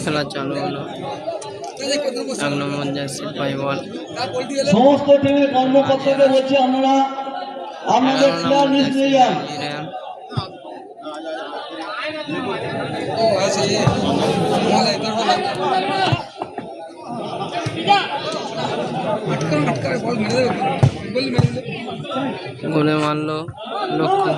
খেলা চালু হলো। 1 নম্বর জার্সি পাই বল। সমস্ত টিমের কর্মকর্তাদের বলছি আপনারা আপনাদের প্লেয়ার লিস্ট নিয়ে যান। গোলে মারলো লক্ষ্য।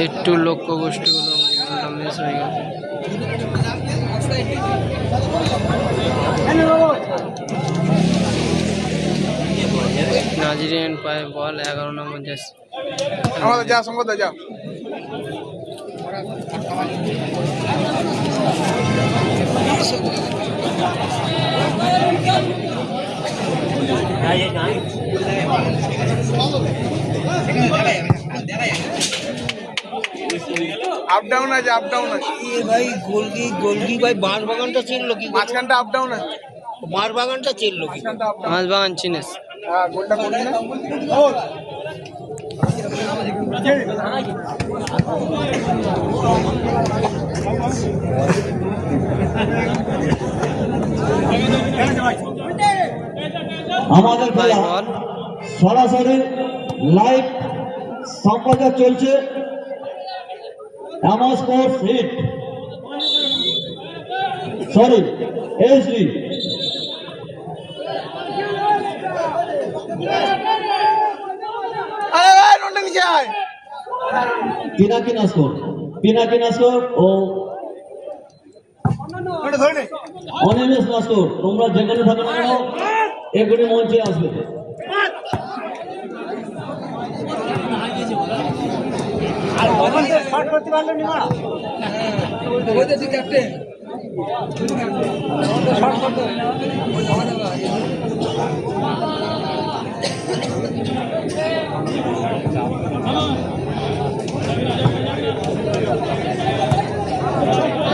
একটু লক্ষ্য গোষ্ঠীগুলো মিস হয়ে গেছে। নাজিরিয়ান পায় বল। 11 নম্বর জার্সি। আমাদের যা সঙ্গ যা আপ ডাউন আছে আপ ডাউন আছে ভাই গোলকি ভাই বাঁশ বাগানটা চিনলো কি মাঝখানটা আপ ডাউন আছে বাঁশ বাগানটা চিনলো কি মাছ বাগান চিনিস? হ্যাঁ গোলটা করলি না আমাদের খেলা সরাসরি লাইভ সম্প্রচার চলছে। এমন স্পোর্টস হিট সরি এসডি পিনাকিনা স্কোর ও অনিমেষ মাস্কর, তোমরা যেখানে থাকো না কেন এগুলি মঞ্চে আসবে।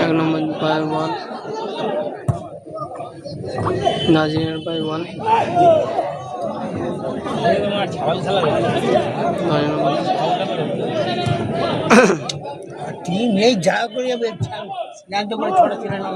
এক নম্বর পায় বল। নাজিরের পায় বল। 9 নম্বর টিম এই যা করে যাবে জানতে পারে ছোট ছিল না